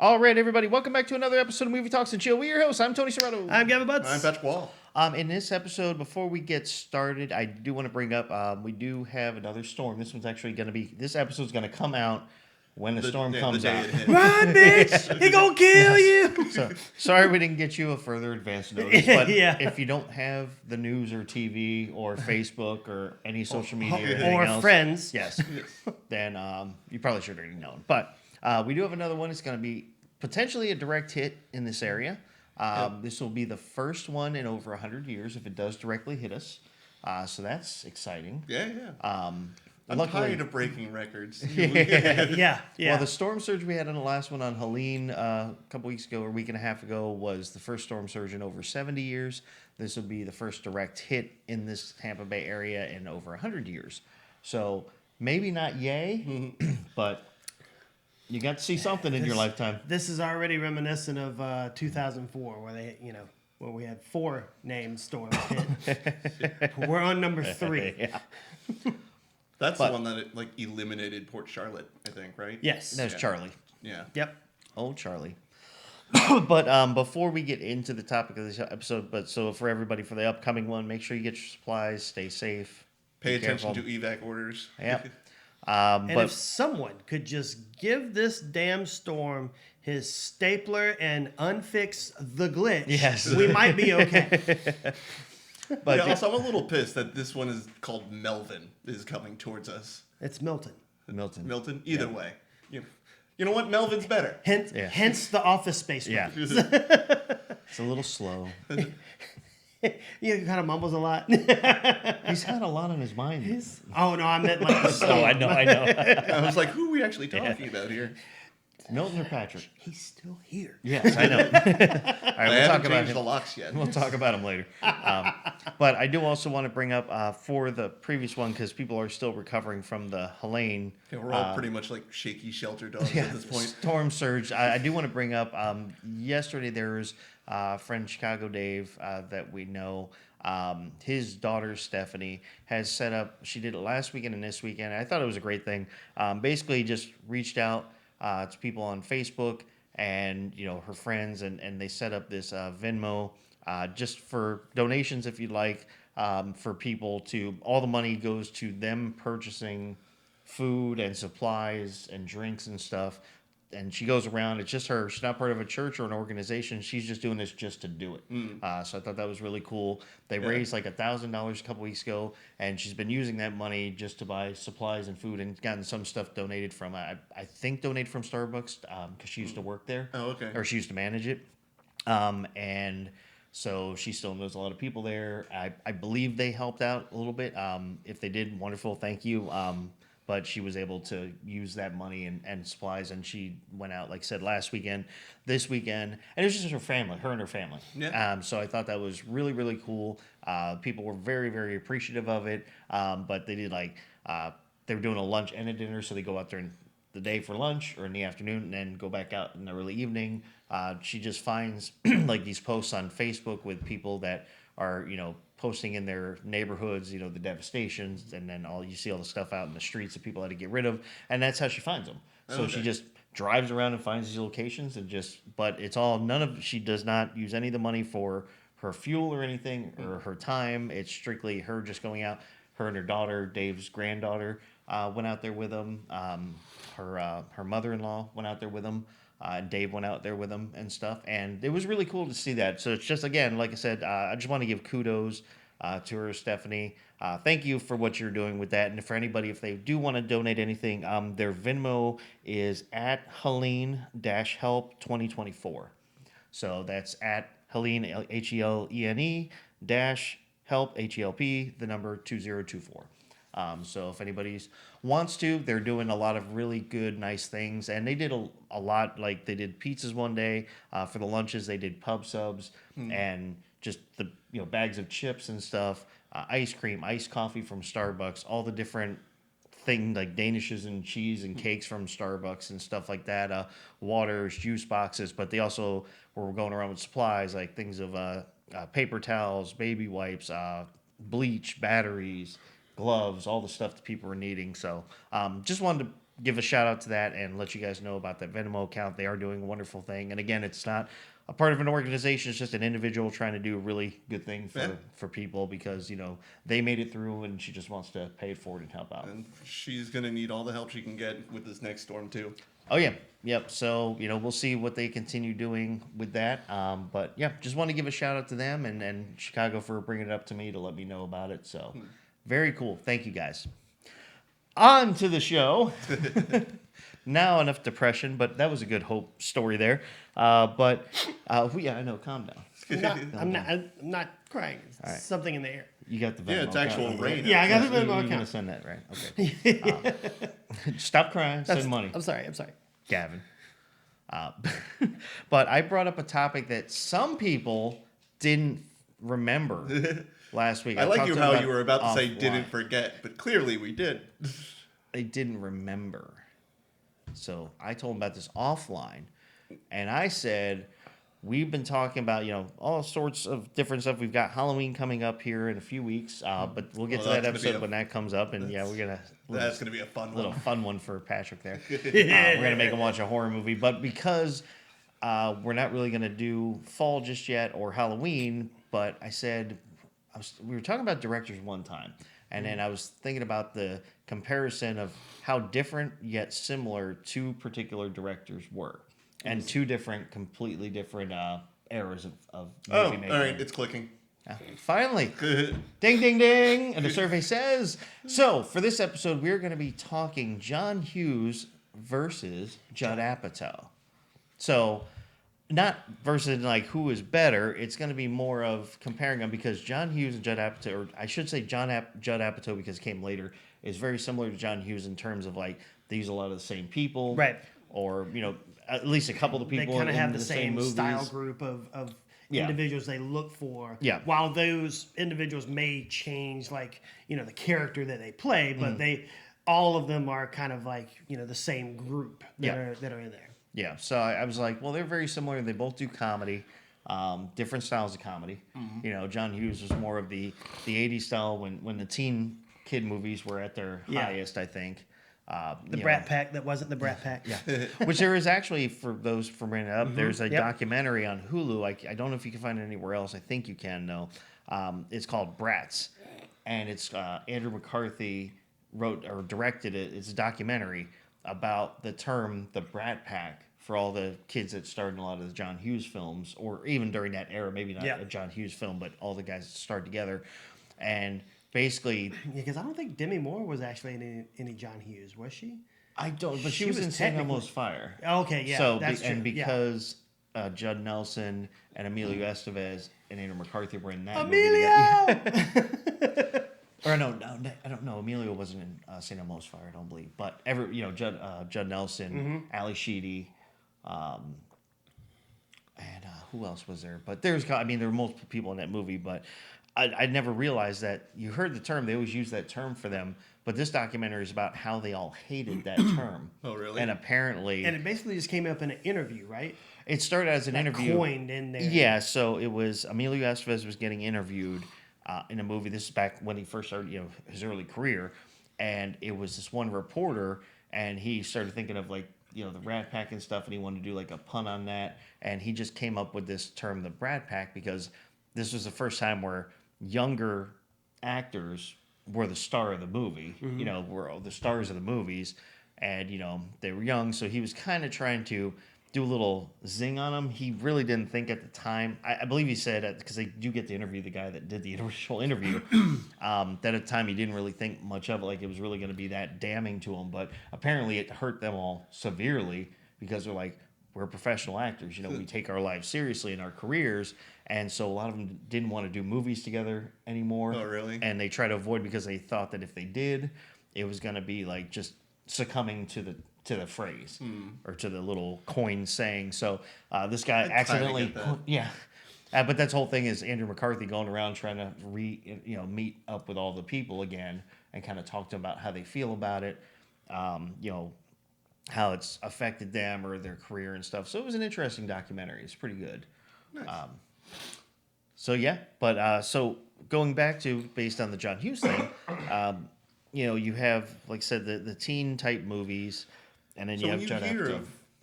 All right, everybody, welcome back to another episode of Movie Talks and Chill. We're your hosts. I'm Tony Serrato. I'm Gavin Butts. I'm Patrick Wall. In this episode, before we get started, I do want to bring up, we do have another storm. This one's actually going to be, this episode's going to come out when the storm comes out. Run, bitch! He gonna kill you! So, sorry we didn't get you a further advance notice, but Yeah. if you don't have the news or TV or Facebook or any social media or anything Or else, friends. yes, then you probably should have already known. But we do have another one. It's going to be potentially a direct hit in this area. This will be the first one in over 100 years if it does directly hit us. So that's exciting. Yeah. I'm Luckily- tired of breaking records. Yeah. Well, the storm surge we had on the last one on Helene a couple weeks ago or a week and a half ago was the first storm surge in over 70 years. This will be the first direct hit in this Tampa Bay area in over 100 years. So maybe not yay, but you got to see something in your lifetime. This is already reminiscent of 2004, where they, where we had 4 named storms hit. We're on number 3. Yeah. That's the one that eliminated Port Charlotte, I think, right? Yes. There's Charlie. Yeah. Yep. Old Charlie. But before we get into the topic of this episode, so for everybody for the upcoming one, make sure you get your supplies, stay safe. Pay be attention careful. to evac orders. Yep. And But if someone could just give this damn storm his stapler and unfix the glitch, Yes. we might be okay. but Yeah, also, I'm a little pissed that this one is called Melvin is coming towards us. It's Milton. Milton. Milton? Either way. You know what? Melvin's better. Hence the Office Space movie. Yeah. It's a little slow. He kind of mumbles a lot. He's had a lot on his mind. Oh, no, I meant like the storm. Oh, I know. I was like, who are we actually talking about here? Milton or Patrick? He's still here. Yes, I know. All right, I we'll haven't talk about changed him. the locks yet. We'll talk about him later. But I do also want to bring up for the previous one because people are still recovering from the Helene. Yeah, we're all pretty much like shaky shelter dogs at this point. Storm surge. I do want to bring up yesterday there was a friend, Chicago Dave, that we know. His daughter, Stephanie, has set up, she did it last weekend and this weekend. I thought it was a great thing. Basically just reached out to people on Facebook and, her friends, and they set up this Venmo just for donations if you'd like, for people to, all the money goes to them purchasing food and supplies and drinks and stuff. And she goes around. It's just her. She's not part of a church or an organization. She's just doing this just to do it. So I thought that was really cool. They raised like $1,000 a couple weeks ago, and she's been using that money just to buy supplies and food, and gotten some stuff donated from I think donated from Starbucks because she used to work there. Oh, okay. Or she used to manage it. And so she still knows a lot of people there. I believe they helped out a little bit. If they did, wonderful. Thank you. But she was able to use that money and supplies, and she went out, like I said, last weekend, this weekend, and it was just her family, her and her family. Yeah. So I thought that was really, really cool. People were very, very appreciative of it, but they did they were doing a lunch and a dinner, so they go out there in the day for lunch or in the afternoon and then go back out in the early evening. She just finds like these posts on Facebook with people that are, posting in their neighborhoods, the devastations, and then you see all the stuff out in the streets that people had to get rid of, and that's how she finds them. So she just drives around and finds these locations but it's all, she does not use any of the money for her fuel or anything or her time. It's strictly her just going out. Her and her daughter, Dave's granddaughter, went out there with them. Her mother-in-law went out there with them. Dave went out there with them and stuff, and it was really cool to see that. So it's just, again, like I said, I just want to give kudos to her, Stephanie. Thank you for what you're doing with that. And for anybody, if they do want to donate anything, their Venmo is at Helene-Help 2024. So that's at Helene, Helene -Help, HELP, the number 2024. So if anybody wants to, they're doing a lot of really good, nice things. And they did a lot, like they did pizzas one day. For the lunches, they did pub subs and just the bags of chips and stuff, ice cream, iced coffee from Starbucks, all the different things like Danishes and cheese and cakes from Starbucks and stuff like that, waters, juice boxes. But they also were going around with supplies like things of paper towels, baby wipes, bleach, batteries, gloves, all the stuff that people were needing. So just wanted to give a shout out to that and let you guys know about that Venmo account. They are doing a wonderful thing. And again, it's not a part of an organization. It's just an individual trying to do a really good thing for people because, they made it through and she just wants to pay it forward and help out. And she's going to need all the help she can get with this next storm, too. Oh, yeah. Yep. So, we'll see what they continue doing with that. But, yeah, just want to give a shout out to them and Chicago for bringing it up to me to let me know about it. So, very cool. Thank you, guys. On to the show. Now enough depression, but that was a good hope story there. I know. Calm down. I'm not crying. It's right. something in the air. You got the Venmo. Yeah, it's actual account. rain. Yeah, I got the Venmo You're account. gonna send that, right? Okay. Stop crying. Send money, I'm sorry. Gavin. But I brought up a topic that some people didn't remember last week. I like talked how about you were about to say offline. didn't forget, but clearly we did. They didn't remember. So I told them about this offline, and I said, we've been talking about, all sorts of different stuff. We've got Halloween coming up here in a few weeks, but we'll get to that episode when that comes up. And we're going to... That's going to be a fun one for Patrick there. We're going to make him watch a horror movie. But because we're not really going to do fall just yet or Halloween, but I said... we were talking about directors one time. And then I was thinking about the comparison of how different yet similar two particular directors were. And two completely different eras of movie making. All right, it's clicking. Finally. Ding, ding, ding. And the survey says. So, for this episode, we're going to be talking John Hughes versus Judd Apatow. So, not versus who is better. It's going to be more of comparing them because John Hughes and Judd Apatow, or I should say Judd Apatow because it came later, is very similar to John Hughes in terms of they use a lot of the same people. Right. Or, at least a couple of the people They kind of have the the same movies. style group of individuals they look for. Yeah. While those individuals may change, the character that they play, but all of them are kind of the same group that are in there. Yeah, so I was like, well, they're very similar. They both do comedy, different styles of comedy. Mm-hmm. John Hughes was more of the 80s style when the teen kid movies were at their highest, I think. The Brat Pack that wasn't the Brat Pack. Yeah. Which there is actually, for those from bringing it up, there's a documentary on Hulu. I don't know if you can find it anywhere else. I think you can, though. It's called Brats. And it's Andrew McCarthy wrote or directed it. It's a documentary about the term the Brat Pack for all the kids that starred in a lot of the John Hughes films, or even during that era, maybe not a John Hughes film, but all the guys that starred together. And basically... because I don't think Demi Moore was actually in any John Hughes, was she? I don't, but she was in St. Elmo's Fire. Okay, yeah, so, that's true. And because Judd Nelson and Emilio Estevez and Andrew McCarthy were in that movie. Emilio! Or no, I don't know. Emilio wasn't in St. Elmo's Fire, I don't believe. But Judd Nelson, Ali Sheedy, and who else was there? But there were multiple people in that movie. But I never realized that you heard the term. They always use that term for them. But this documentary is about how they all hated that term. Oh, really? And apparently, and it basically just came up in an interview, right? It started as an interview. Coined in there. Yeah. So it was Emilio Estevez was getting interviewed. In a movie. This is back when he first started, his early career, and it was this one reporter, and he started thinking of the Rat Pack and stuff, and he wanted to do a pun on that, and he just came up with this term, the Brat Pack, because this was the first time where younger actors were the star of the movie, were the stars of the movies, and they were young, so he was kind of trying to do a little zing on him. He really didn't think at the time. I believe he said, because they do get to interview the guy that did the initial interview, that at the time he didn't really think much of it, it was really going to be that damning to him. But apparently it hurt them all severely because they're like, we're professional actors. We take our lives seriously in our careers. And so a lot of them didn't want to do movies together anymore. Oh, really? And they try to avoid because they thought that if they did, it was going to be just succumbing to the phrase or to the little coin saying. So this guy accidentally, but that's the whole thing is Andrew McCarthy going around trying to meet up with all the people again and kind of talk to them about how they feel about it, how it's affected them or their career and stuff. So it was an interesting documentary. It's pretty good. Nice. So going back to based on the John Hughes thing, you have, like I said, the teen type movies, and then So you when have you Judd hear Apatow.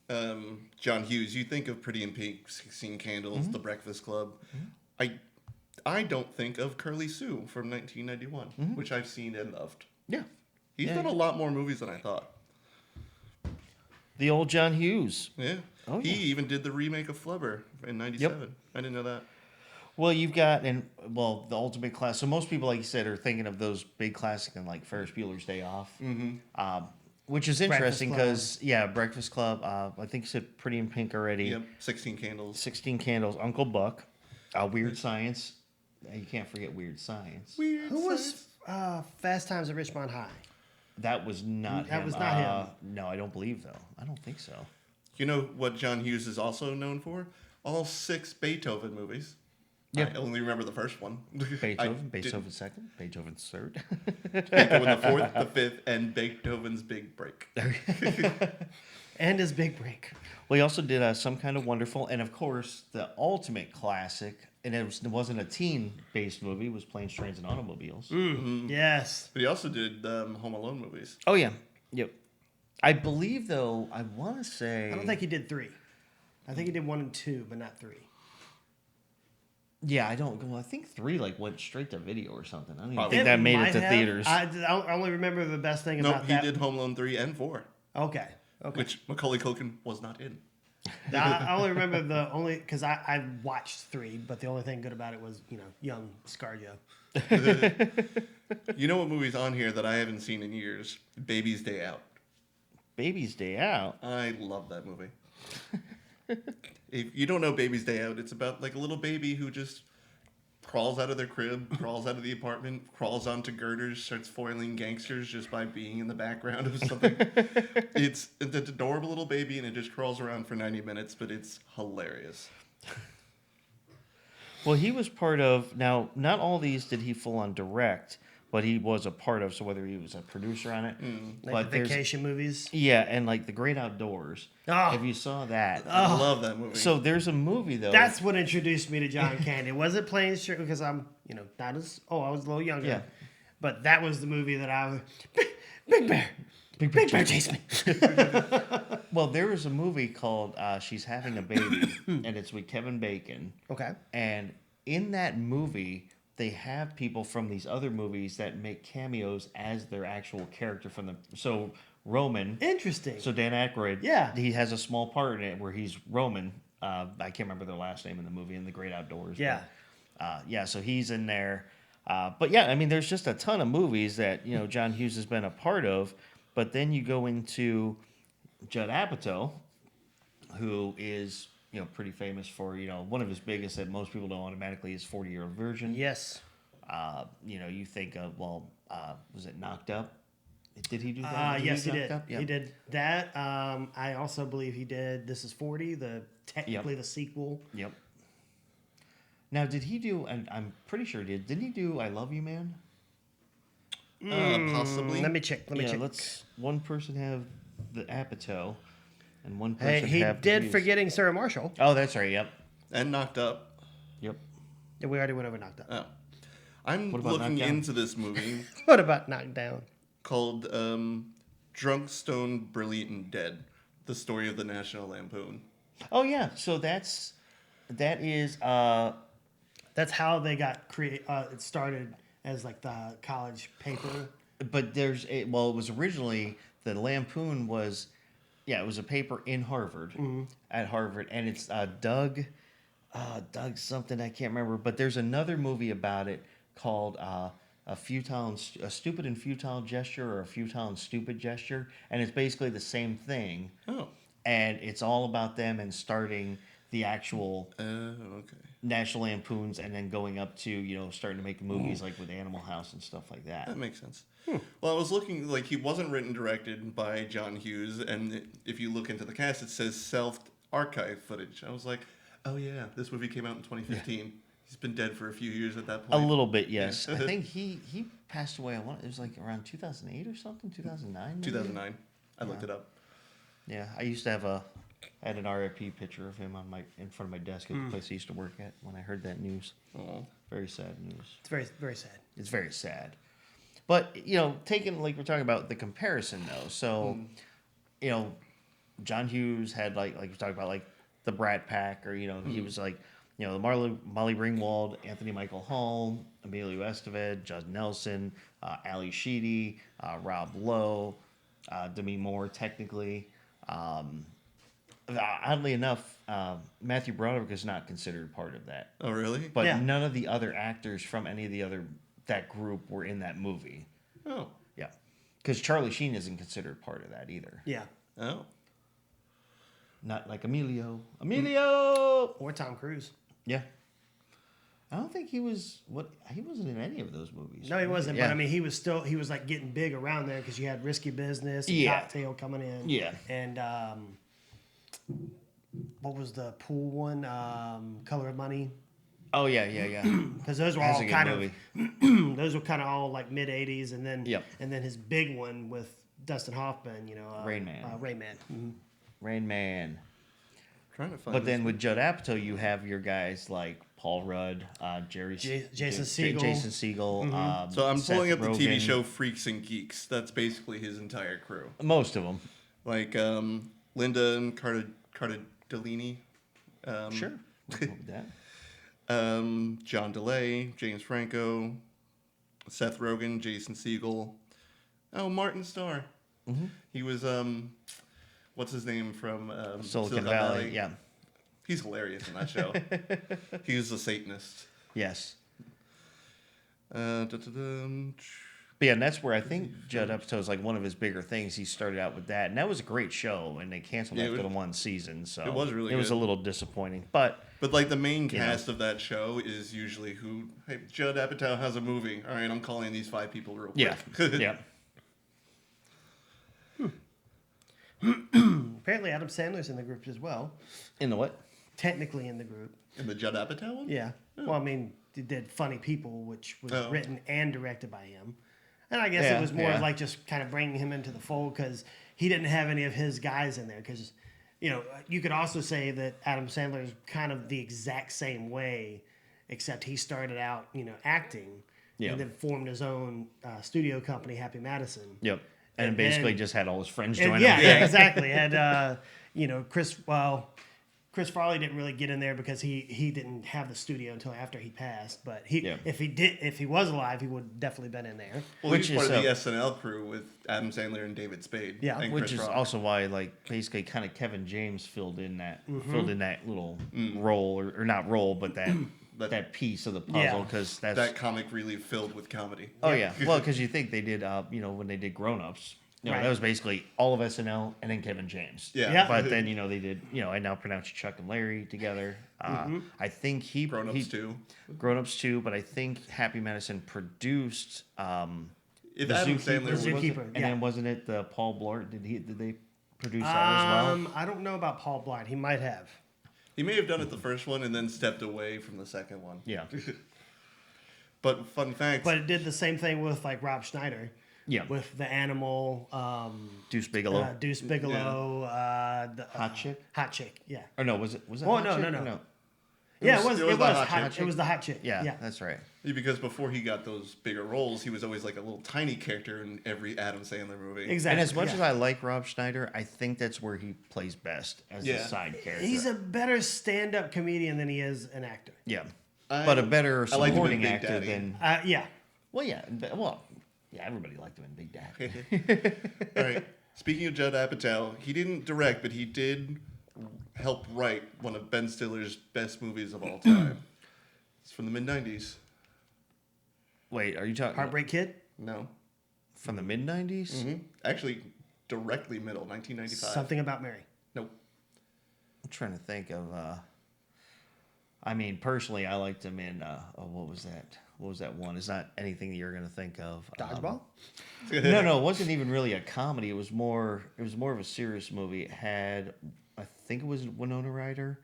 of John Hughes, you think of Pretty in Pink, 16 Candles, The Breakfast Club. I I don't think of Curly Sue from 1991, which I've seen and loved. Yeah. He's Yeah, done a lot more movies than I thought. The old John Hughes. Yeah. Oh, He yeah. even did the remake of Flubber in '97. I didn't know that. Well, you've got, the ultimate class. So most people, like you said, are thinking of those big classics and like Ferris Bueller's Day Off, which is interesting Club. because, Breakfast Club. I think you said Pretty in Pink already. Yep. 16 Candles. 16 Candles, Uncle Buck, Weird Science. You can't forget Weird Science. Weird Who Science. was Fast Times at Richmond High? That was not him. That was not him. No, I don't believe so. I don't think so. You know what John Hughes is also known for? All 6 Beethoven movies. Yep. I only remember the first one. Beethoven second, Beethoven's third. Beethoven the 4th, the 5th, and Beethoven's Big Break. And his big break. Well, he also did Some Kind of Wonderful, and of course, the ultimate classic, and it wasn't a teen-based movie, it was Planes, Trains, and Automobiles. Yes. But he also did Home Alone movies. Oh, yeah. Yep. I believe, though, I want to say... I don't think he did 3. I think he did 1 and 2, but not 3. Yeah, I don't... Well, I think 3, went straight to video or something. I don't even Probably. think that made it might to have. theaters. I only remember the best thing No, about he that. did Home Alone 3 and 4, Okay. which Macaulay Culkin was not in. I only remember because I watched 3, but the only thing good about it was, young ScarJo. You know what movie's on here that I haven't seen in years? Baby's Day Out. Baby's Day Out. I love that movie. If you don't know Baby's Day Out, it's about like a little baby who just crawls out of their crib, crawls out of the apartment, crawls onto girders, starts foiling gangsters just by being in the background of something. It's an adorable little baby, and it just crawls around for 90 minutes, but it's hilarious. Well, he was part of... Now, not all these did he full-on direct, but he was a part of, so whether he was a producer on it. Like the vacation movies. Yeah, and like The Great Outdoors. Oh. If you saw that. I love that movie. So there's a movie, though. That's what introduced me to John Candy. Was it Planes, because I'm, not as... Oh, I was a little younger. Yeah. But that was the movie that I was... Big Bear. Big Bear chase me. Well, there was a movie called She's Having a Baby, and it's with Kevin Bacon. Okay. And in that movie, they have people from these other movies that make cameos as their actual character from the... So, Roman... Interesting. So, Dan Aykroyd... Yeah. He has a small part in it where he's Roman. I can't remember their last name in the movie, in The Great Outdoors. Yeah. But, so he's in there. But, yeah, I mean, there's just a ton of movies that, John Hughes has been a part of. But then you go into Judd Apatow, who is, pretty famous for, one of his biggest that most people know automatically is 40-Year-Old Virgin. Yes. You think of, was it Knocked Up? Did he do that? Yes, he did. Up? Yep. He did that. I also believe he did This Is 40, technically the sequel. Yep. Now, did he do, and I'm pretty sure he didn't he do I Love You, Man? Possibly. Let me check. Let's one person have the Apatow, and one person He have did Hughes. Forgetting Sarah Marshall. Oh, that's right. Yep. And Knocked Up. Yep. Yeah, we already went over Knocked Up. Oh. I'm What about looking Knocked Down? into this movie What about Knocked Down? called Drunk, Stoned, Brilliant, and Dead. The Story of the National Lampoon. Oh yeah. So that is That's how they got it started as like the college paper. but it was originally the Lampoon was, it was a paper in Harvard, at Harvard, and it's Doug something I can't remember, but there's another movie about it called a stupid and futile gesture, or a futile and stupid gesture, and it's basically the same thing, and it's all about them and starting the actual Okay. National Lampoons, and then going up to starting to make movies like with Animal House and stuff like that. That makes sense. Well, I was looking, like, he wasn't written and directed by John Hughes, and if you look into the cast, it says self-archive footage. I was like, oh yeah, this movie came out in 2015. Yeah. He's been dead for a few years at that point. A little bit, yes. I think he passed away, it was like around 2008 or something, 2009 maybe? 2009. I looked it up. Yeah, I used to have I had an RIP picture of him in front of my desk at the place I used to work at when I heard that news. Oh. Very sad news. It's very, very sad. It's very sad. But taking like we're talking about the comparison though. So, John Hughes had like we talked about like the Brat Pack, or he was like the Molly Ringwald, Anthony Michael Hall, Emilio Estevez, Judd Nelson, Ali Sheedy, Rob Lowe, Demi Moore, technically. Oddly enough, Matthew Broderick is not considered part of that. Oh, really? But Yeah. none of the other actors from any of the other that group were in that movie. Oh. Yeah, because Charlie Sheen isn't considered part of that either. Yeah. Oh. Not like Emilio. Emilio. Or Tom Cruise. Yeah. I don't think he was. He wasn't in any of those movies. No, he wasn't. Yeah. But I mean, he was like getting big around there because you had Risky Business and Yeah. Cocktail coming in. Yeah. And what was the pool one? Color of Money. Oh yeah. Because those were That's all a good kind movie. of those were kind of all like mid '80s, and then Yep. and then his big one with Dustin Hoffman. Rain Man. Rain Man. Mhm. Rain Man. Trying to find. But this. then with Judd Apatow, you have your guys like Paul Rudd, Jason Segel. Jason Segel. So I'm Seth pulling up the TV Rogen. show Freaks and Geeks. That's basically his entire crew. Most of them. Like Linda and Cardellini. Sure. We'll go with that. John DeLay, James Franco, Seth Rogen, Jason Segel. Oh, Martin Starr. Mm-hmm. He was what's his name from Silicon Valley. Yeah. He's hilarious in that show. He was a Satanist. Yes. Da-da-dum. But yeah, and that's where I think Judd Apatow is like one of his bigger things. He started out with that, and that was a great show, and they canceled Yeah, it after was- the one season. So it was really it was a good. little disappointing, but But like the main You know. cast of that show is usually hey, Judd Apatow has a movie. All right, I'm calling these 5 people real quick. yeah, yeah. Apparently, Adam Sandler's in the group as well. In the what? Technically in the group. In the Judd Apatow one? Yeah. Well, I mean, he did Funny People, which was Oh. written and directed by him. And I guess Yeah, it was more yeah. like just kind of bringing him into the fold because he didn't have any of his guys in there. Because, you could also say that Adam Sandler is kind of the exact same way, except he started out, acting Yeah. and then formed his own studio company, Happy Madison. Yep. And And basically then- just had all his friends And join yeah, him. yeah, exactly. And Chris Farley didn't really get in there because he didn't have the studio until after he passed. But Yeah. if he was alive, he would definitely been in there. Well, Which he was part is, of the SNL crew with Adam Sandler and David Spade. Yeah. and Which Chris is Rock. also why, like, basically, kind of Kevin James filled in that little Mm. role, or not role, but that piece of the puzzle, Yeah. because that's that comic really filled with comedy. oh yeah, well, because you think they did, when they did Grown Ups, Right. that was basically all of SNL and then Kevin James. Yeah. Yeah. But then they did, I now pronounce you Chuck and Larry together. I think Grown Ups too. Grown Ups too, but I think Happy Madison produced If the Adam Zookeeper, Sandler was, Zookeeper. and yeah. then wasn't it the Paul Blart? Did they produce that as well? I don't know about Paul Blart. He might have. he may have done it the first one and then stepped away from the second one. Yeah, But fun fact, But it did the same thing with like Rob Schneider. yeah. With The Animal, Deuce Bigelow, Deuce Bigelow, Hot Chick, Hot Chick, yeah. or no? Was it? Oh, Hot no, Chick? no, Or no. Yeah, it was the Hot hot. Chick. It was the Hot Chick. Yeah, yeah. that's right. because before he got those bigger roles, he was always like a little tiny character in every Adam Sandler movie. Exactly. And as much yeah. as I like Rob Schneider, I think that's where he plays best as Yeah. a side character. He's a better stand-up comedian than he is an actor. yeah, I- but a better I liked him in supporting Big actor Daddy. than Yeah. well, yeah, yeah. Everybody liked him in Big Daddy. All right. Speaking of Judd Apatow, he didn't direct, but he did help write one of Ben Stiller's best movies of all time. It's from the mid-90s. Wait, are you talking Heartbreak Kid. No. from the mid '90s? Actually, directly middle, 1995. Something About Mary. Nope. I'm trying to think of. I mean, personally, I liked him in. What was that? What was that one? It's not anything that you're going to think of. Dodgeball. No, it wasn't even really a comedy. It was more of a serious movie. It had, I think it was Winona Ryder,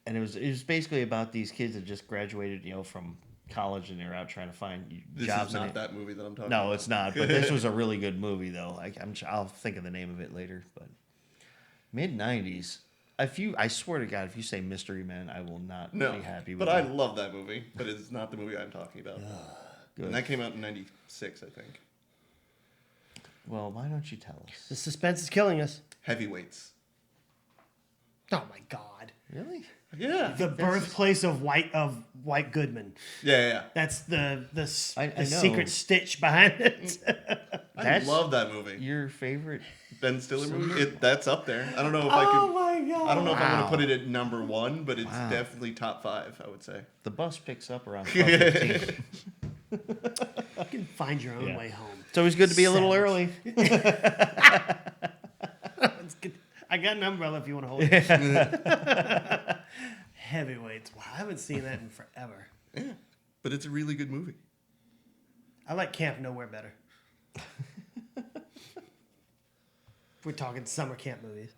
and it was basically about these kids that just graduated, from college, and they're out trying to find This jobs. is and not it- that movie that I'm talking No, about. it's not. But this was a really good movie, though. I'll think of the name of it later. But mid '90s. I swear to God, if you say Mystery Men, I will not No, be happy with but I it. love that movie, but it's not the movie I'm talking about. Good. And that came out in 96, I think. Well, why don't you tell us? The suspense is killing us. Heavyweights. Oh my God. Really? Yeah. The birthplace of White Goodman. Yeah. That's the I know. secret stitch behind it. I That's love that movie. Your favorite? Ben Stiller movie. That's up there. I don't know if Oh my God. I don't know if I'm Wow. gonna put it at number 1, but it's Wow. definitely top 5. I would say. The bus picks up around 12:15. You can find your own Yeah. way home. It's always good to be a little Savage. early. It's good. I got an umbrella if you want to hold it. Heavyweights. Wow, I haven't seen that in forever. Yeah, but it's a really good movie. I like Camp Nowhere better. We're talking summer camp movies.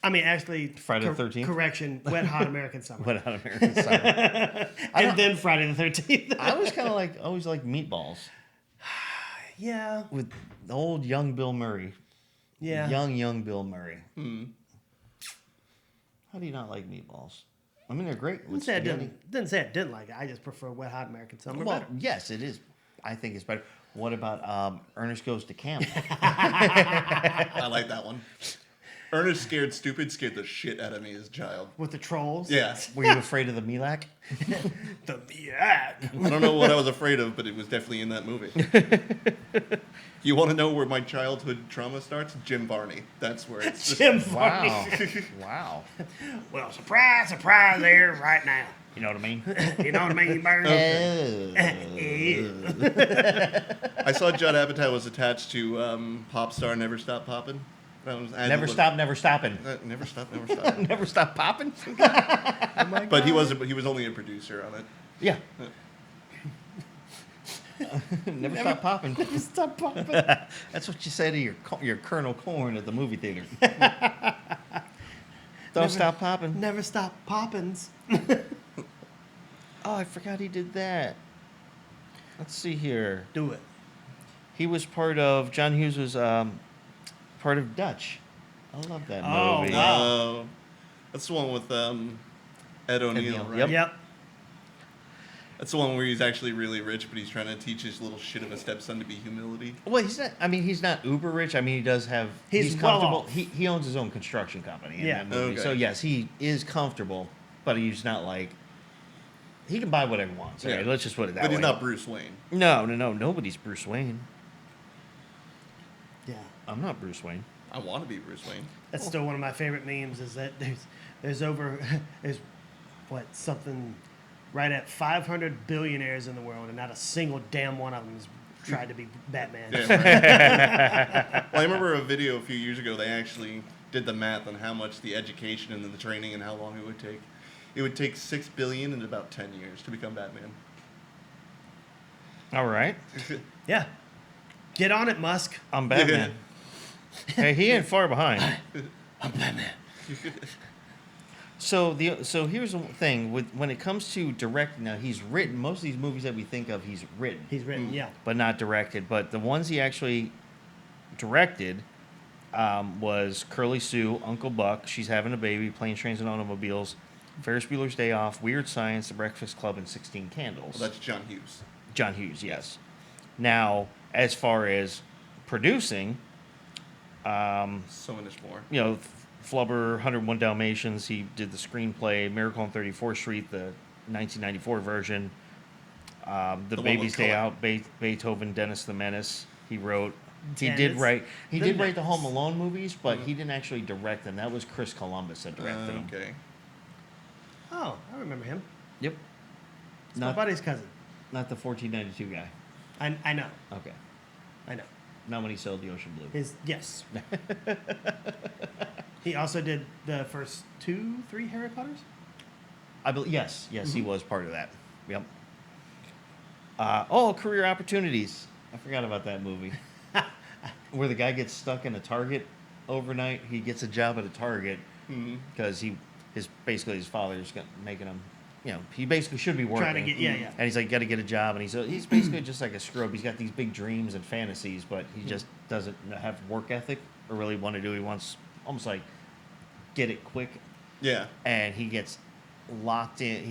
I mean, actually, Friday the 13th? Correction, Wet Hot American Summer. What on American Summer? And then Friday the 13th. I was kind of like always like Meatballs Yeah. with the old young Bill Murray. Yeah. Young Bill Murray. How do you not like Meatballs? I mean, they're great. With Didn't say I didn't like it. I just prefer Wet Hot American Summer Well, better. yes, it is. I think it's better. What about Ernest Goes to Camp? I like that one. Ernest Scared the shit out of me as a child. With the trolls. Yeah. Were you afraid of the Milak? The Miak. I don't know what I was afraid of, but it was definitely in that movie. You want to know where my childhood trauma starts? Jim Varney. That's where it's. Jim Varney. Wow. Well, surprise there right now. You know what I mean? You know what I mean, Burns? I saw Judd Apatow was attached to Pop Star Never Stop Poppin'. Never stopping. Never Stop. Never stop popping. But he was only a producer on it. Yeah. Never stop popping. Stop popping. That's what you say to your Colonel Corn at the movie theater. Don't stop popping. Never stop poppins. Oh, I forgot he did that. Let's see here. Do it. He was part of John Hughes was part of Dutch. I love that Oh, movie. wow. That's the one with Ed O'Neill, right? Yep. Yep. That's the one where he's actually really rich, but he's trying to teach his little shit of a stepson to be humility. Well, he's not. I mean, he's not uber rich. I mean, he does have. He's comfortable. well off. He owns his own construction company. In Yeah. that movie. Okay. So yes, he is comfortable, but he's not like. He can buy whatever he wants. Yeah. Right? Let's just put it that But way. he's not Bruce Wayne. No. Nobody's Bruce Wayne. Yeah. I'm not Bruce Wayne. I want to be Bruce Wayne. That's still one of my favorite memes. Is that there's what something right at 500 billionaires in the world, and not a single damn one of them has tried to be Batman. Yeah, right. Well, I remember a video a few years ago. They actually did the math on how much the education and the training and how long it would take. It would take $6 billion in about 10 years to become Batman. All right. Yeah. Get on it, Musk. I'm Batman. Hey, he ain't far behind. I'm Batman. So here's the thing with when it comes to directing. Now he's written most of these movies that we think of. He's written, He's written, yeah. but not directed. But the ones he actually directed was Curly Sue, Uncle Buck, She's Having a Baby, Planes, Trains, and Automobiles, Ferris Bueller's Day Off, Weird Science, The Breakfast Club, and 16 Candles. Well, that's John Hughes. John Hughes, yes. Now, as far as producing, So much more. you know, Flubber, 101 Dalmatians, he did the screenplay, Miracle on 34th Street, the 1994 version, The one Baby's with Day color. Out, Beethoven, Dennis the Menace, he wrote. He Dennis did write the Menace. Home Alone movies, but he didn't actually direct them. That was Chris Columbus that directed them. Okay. Oh, I remember him. Yep. It's my Not, buddy's cousin. not the 1492 guy. I know. Okay. I know. Not when he sold the Ocean Blue. Yes. He also did the first 2-3 Harry Potters. I believe yes, Mm-hmm. he was part of that. Yep. Career Opportunities. I forgot about that movie. Where the guy gets stuck in a Target overnight. He gets a job at a Target because basically his father's making him. You know, he basically should be working. Trying to get yeah. And he's like, got to get a job, and he's basically just like a scrub. He's got these big dreams and fantasies, but he just doesn't have work ethic or really want to do. He wants almost like get it quick, Yeah. and he gets locked in.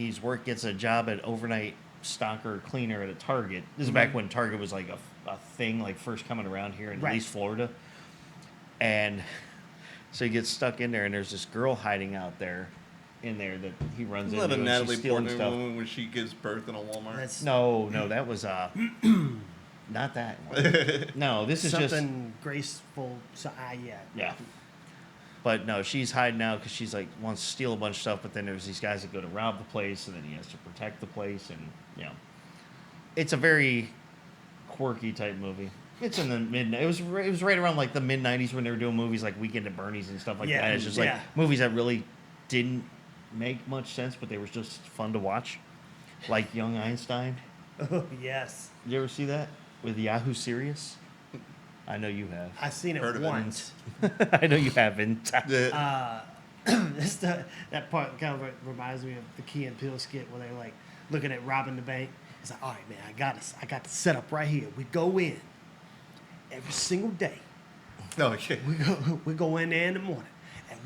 Gets a job at overnight stocker cleaner at a Target. This is back when Target was like a thing, like first coming around here in Right. at least Florida. And so he gets stuck in there, and there's this girl hiding out there, in there that he runs Isn't that into, a and Natalie she's stealing Portman stuff. woman when she gives birth in a Walmart? That's No, that was not that one. No, this is just something graceful. So yeah. yeah. But no, she's hiding out because she's like wants to steal a bunch of stuff. But then there's these guys that go to rob the place, and then he has to protect the place, and it's a very quirky type movie. It's in the mid. It was right around like the mid '90s when they were doing movies like Weekend at Bernie's and stuff like Yeah, that. It's just like movies that really didn't make much sense, but they were just fun to watch, like Young Einstein. Oh yes. Did you ever see that with Yahoo Serious? I know you have. I've seen Heard it of it. once. I know you haven't. That part kind of reminds me of the Key and Peele skit where they're like looking at robbing the bank. It's like, all right, man, I got the setup right here. We go in every single day. No, okay. We go in there in the morning, and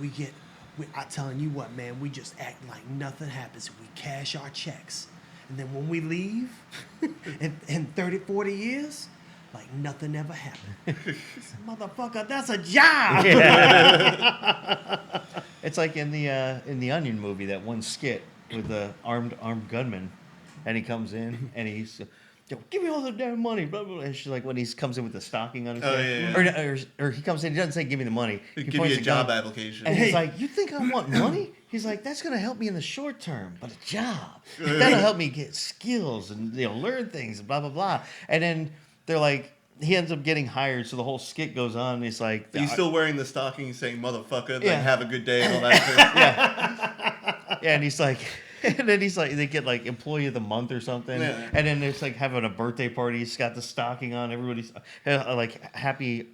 I'm telling you what, man, we just act like nothing happens. We cash our checks. And then when we leave, in 30, 40 years, like nothing ever happened. Motherfucker, that's a job. Yeah. It's like in the Onion movie, that one skit with the armed gunman, and he comes in and he's, give me all the damn money, blah, blah, blah. And she's like, when he comes in with the stocking on his head, or he comes in, he doesn't say, give me the money. He give you a job application. And he's like, you think I want money? He's like, that's going to help me in the short term, but a job, that'll help me get skills and learn things and blah, blah, blah. And then they're like, he ends up getting hired, so the whole skit goes on, and he's like... He's still wearing the stocking saying, motherfucker, Yeah. like, have a good day and all that. Yeah, and he's like... And then he's like, they get like employee of the month or something, and then it's like having a birthday party. He's got the stocking on. Everybody's like happy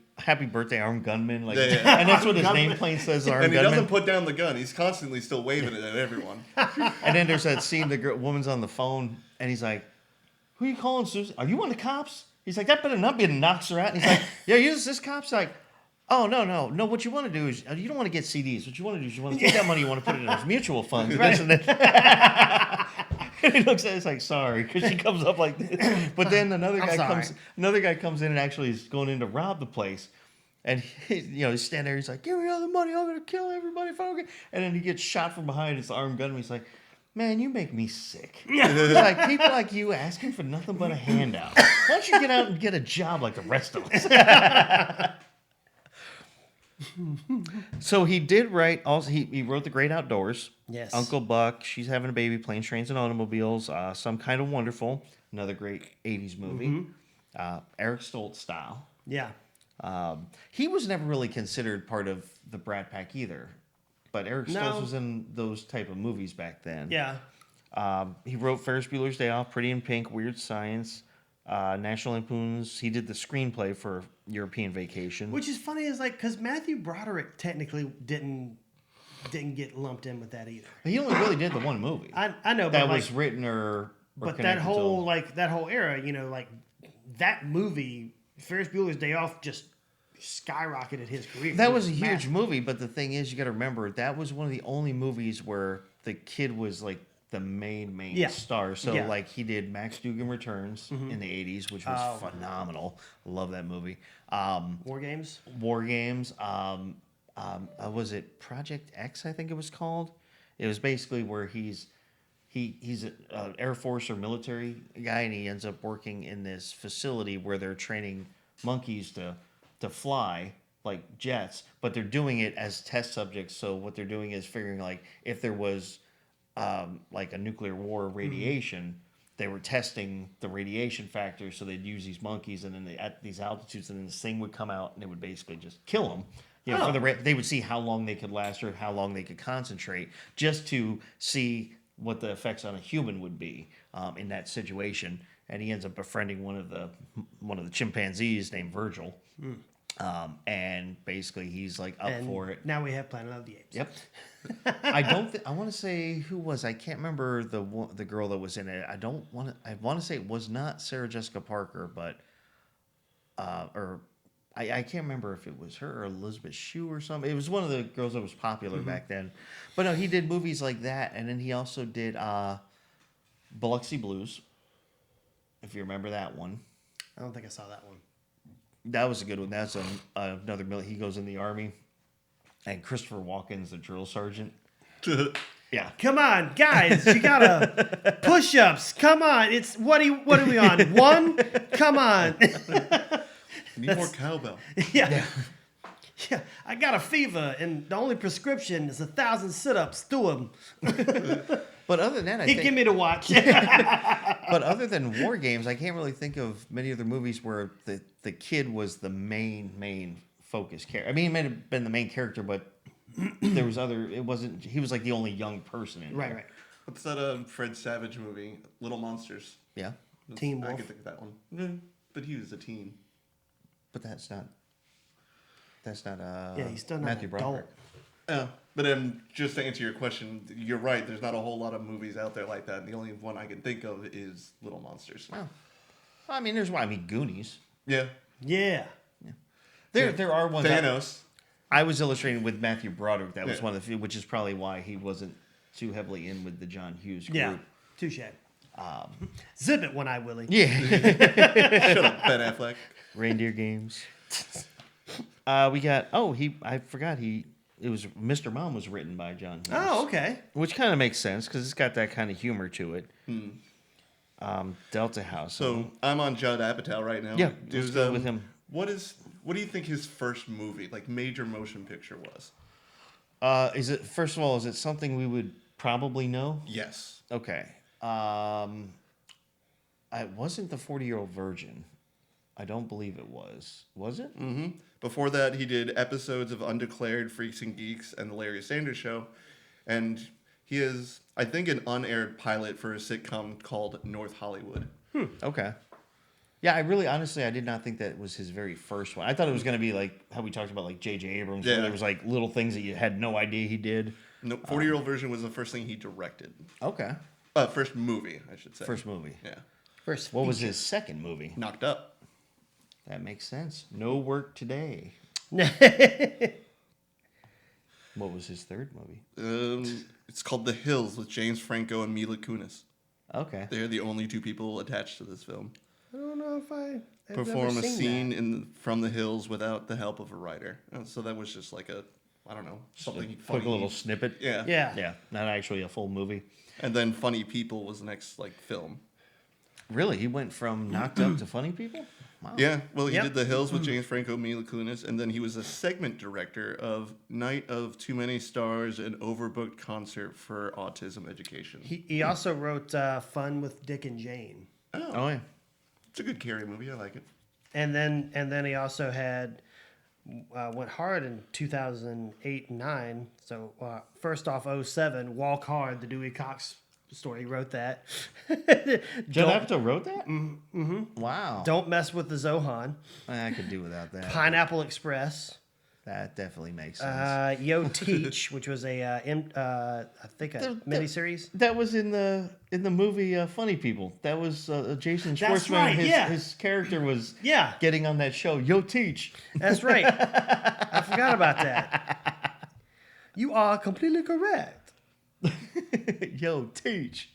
birthday, armed gunman. Like, and that's what his nameplate says, armed And he gunman. doesn't put down the gun. He's constantly still waving it at everyone. And then there's that scene, the woman's on the phone, and he's like, who are you calling, Susan? Are you one of the cops? He's like, that better not be, and knocks her out. And he's like, yeah, this cop's like, oh, no. What you want to do is, you don't want to get CDs. What you want to do is you want to take that money, you want to put it in those mutual funds. Right. And he looks at it, it's like, sorry, because she comes up like this. But then another guy comes in and actually is going in to rob the place. And he's standing there, he's like, give me all the money, I'm going to kill everybody if I don't get... And then he gets shot from behind, it's the armed gunman. He's like, man, you make me sick. He's like, people like you asking for nothing but a handout. Why don't you get out and get a job like the rest of us? So he did write, also he wrote The Great Outdoors. Yes. Uncle Buck, She's Having a Baby, Planes, Trains, and Automobiles, Some Kind of Wonderful, another great 80s movie. Eric Stoltz style. Yeah. He was never really considered part of the Brat Pack either. But Eric Stoltz was in those type of movies back then. Yeah. He wrote Ferris Bueller's Day Off, Pretty in Pink, Weird Science, National Lampoon's. He did the screenplay for European Vacation. Which is funny, is like, because Matthew Broderick technically didn't get lumped in with that either. He only really did the one movie. I know, that but was written or but that whole era, like that movie, Ferris Bueller's Day Off, just skyrocketed his career. That was a huge movie, but the thing is, you got to remember, that was one of the only movies where the kid was like the main star. So like he did Max Dugan Returns in the 80s, which was phenomenal. Love that movie. War Games. Was it Project X, I think it was called? It was basically where he's an Air Force or military guy, and he ends up working in this facility where they're training monkeys to fly like jets, but they're doing it as test subjects. So what they're doing is figuring like if there was like a nuclear war or radiation, they were testing the radiation factor. So they'd use these monkeys, and then at these altitudes, and then this thing would come out, and it would basically just kill them. They would see how long they could last or how long they could concentrate, just to see what the effects on a human would be in that situation. And he ends up befriending one of the chimpanzees named Virgil. And basically he's like up for it. Now we have Planet of the Apes. Yep. I want to say who was, I can't remember the girl that was in it. I want to say it was not Sarah Jessica Parker, but I can't remember if it was her or Elizabeth Shue or something. It was one of the girls that was popular back then. But no, he did movies like that, and then he also did Biloxi Blues, if you remember that one. I don't think I saw that one. That was a good one. That's another he goes in the army, and Christopher Walken's the drill sergeant. Yeah. Come on, guys, you gotta push-ups. Come on, it's what are we on? One? Come on. Need more cowbell. Yeah. Yeah, I got a fever, and the only prescription is 1,000 sit-ups. Do them. But other than that, I He think, give me the watch. but other than War Games, I can't really think of many other movies where the kid was the main focus character. I mean, he might have been the main character, but there was other. It wasn't. He was like the only young person in Right, there. right. What's that Fred Savage movie? Little Monsters. Yeah, Teen I Wolf. can think of that one. Mm, but he was a teen. but that's not. Yeah, he's still not Matthew an adult. Broderick. Yeah, but just to answer your question, you're right. There's not a whole lot of movies out there like that. And the only one I can think of is Little Monsters. Oh. I mean, there's one. I mean, Goonies. Yeah. Yeah. There are ones. Thanos. I was illustrating with Matthew Broderick. That was Yeah. one of the few, which is probably why he wasn't too heavily in with the John Hughes group. Yeah. Touche. Zip it, One Eye Willie. Yeah. Shut up, Ben Affleck. Reindeer Games. We got. I forgot it was Mr. Mom was written by John Hughes. Oh, okay. Which kind of makes sense because it's got that kind of humor to it. Delta House. So I'm on Judd Apatow right now. Yeah, let's go with him. What do you think his first movie, like major motion picture, was? Is it first of all? Is it something we would probably know? Yes. Okay. It wasn't the 40-Year-Old Virgin. I don't believe it was. Was it? Mm-hmm. Before that, he did episodes of Undeclared, Freaks and Geeks, and The Larry Sanders Show. And he is, I think, an unaired pilot for a sitcom called North Hollywood. Okay. Yeah, I really, honestly, I did not think that was his very first one. I thought it was going to be like how we talked about like J.J. Abrams, where Yeah. there was like little things that you had no idea he did. No, 40-Year-Old Version was the first thing he directed. Okay. First movie, I should say. First movie. Yeah. First What was his second movie? Knocked Up. That makes sense. No Work Today. What was his third movie? It's called The Hills with James Franco and Mila Kunis. Okay. They're the only two people attached to this film. I don't know if I've Perform ever a seen scene from the hills without the help of a writer. So that was just like I don't know, something funny. Quick little snippet. Yeah. that. Yeah. Yeah, not actually a full movie. And then Funny People was the next film. Really? He went from Knocked Up to Funny People? Wow. Yeah, well, he Yep. did The Hills with James Franco, Mila Kunis, and then he was a segment director of Night of Too Many Stars, an overbooked concert for autism education. He also wrote Fun with Dick and Jane. Oh, yeah. It's a good Carrie movie. I like it. And then he also had went hard in 2008 and 9. So first off, 07, Walk Hard, the Dewey Cox story. He wrote that. Judd Apatow wrote that? Mm-hmm. Wow. Don't Mess with the Zohan. I could do without that. Pineapple Express. That definitely makes sense. Yo Teach, which was I think a miniseries. That was in the movie Funny People. That was Jason That's Schwartzman. right, yeah. His character was Yeah. getting on that show. Yo, teach. That's right. I forgot about that. You are completely correct. Yo, teach.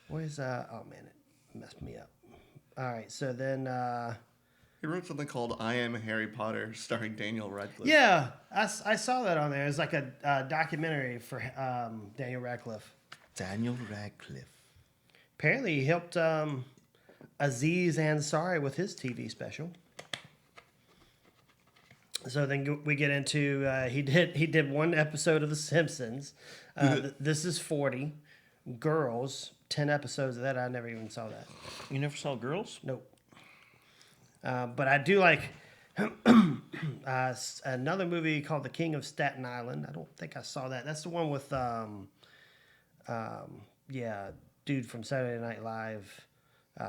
Where's oh man, it messed me up. All right, so then He wrote something called I Am Harry Potter, starring Daniel Radcliffe. yeah, I saw that on there. It's like a documentary for Daniel Radcliffe. Daniel Radcliffe. Apparently, he helped Aziz Ansari with his TV special. So then we get into he did one episode of The Simpsons. This is 40. Girls, 10 episodes of that. I never even saw that. You never saw Girls? Nope. But I do like another movie called The King of Staten Island. I don't think I saw that. That's the one with dude from Saturday Night Live,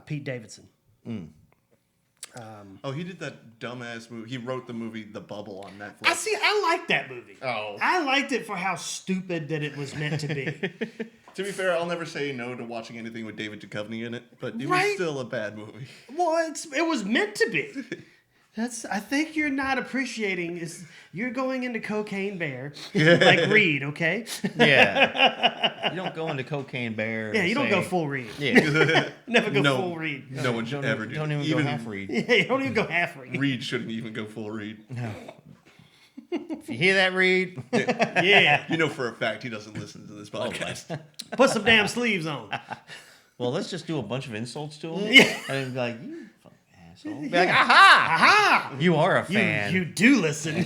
Pete Davidson. He did that dumbass movie. He wrote the movie The Bubble on Netflix. I liked that movie. Oh. I liked it for how stupid that it was meant to be. To be fair, I'll never say no to watching anything with David Duchovny in it, but it was Right? still a bad movie. Well, it was meant to be. I think you're not appreciating is you're going into Cocaine Bear like Reed, okay? Yeah. You don't go into Cocaine Bear. Yeah, and you don't say- go full Reed. Yeah. Never go No. full Reed. No one should ever do Don't that. even go half read. Yeah, you don't even go half Reed. Reed shouldn't even go full Reed. If you hear that, Reed, Yeah, You know for a fact he doesn't listen to this Oh, podcast. put some damn sleeves on. well, let's just do a bunch of insults to him. Yeah. And be like, you fucking asshole. Be like, aha! Aha! You are a You fan. you do listen.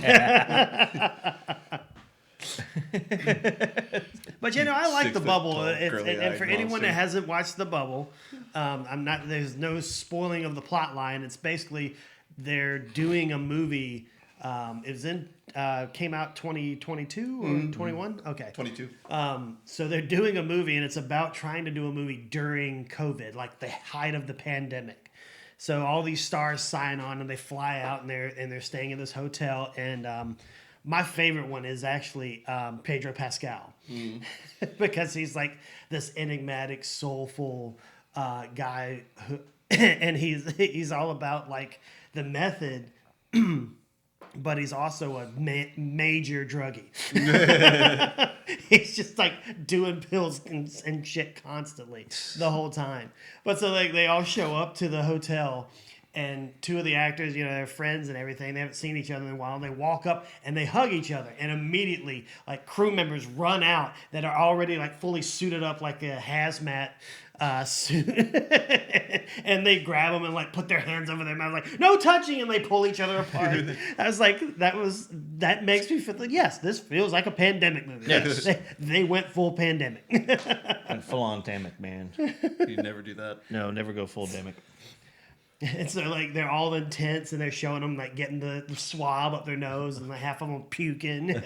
But you know, I like the 6 foot Bubble. tall, And curly-eyed for anyone monster. that hasn't watched the Bubble, I'm not. There's no spoiling of the plot line. It's basically they're doing a movie. It was came out 2022 or 21. Okay. 22. So they're doing a movie, and it's about trying to do a movie during COVID, like the height of the pandemic. So all these stars sign on, and they fly out, and they're staying in this hotel. And my favorite one is actually Pedro Pascal, because he's like this enigmatic, soulful guy, who, and he's all about like the method. But he's also a major druggie. He's just like doing pills and shit constantly the whole time. But so like they all show up to the hotel, and two of the actors, you know, they're friends and everything. They haven't seen each other in a while. And they walk up and they hug each other, and immediately like crew members run out that are already like fully suited up like a hazmat suit, and they grab them and like put their hands over their mouth like no touching, and they pull each other apart. I was like, that makes me feel like, yes, this feels like a pandemic movie. Yes. They went full pandemic. And full on demic, man. You'd never do that. No, never go full demic. And so like they're all intense, and they're showing them like getting the swab up their nose, and like half of them puking.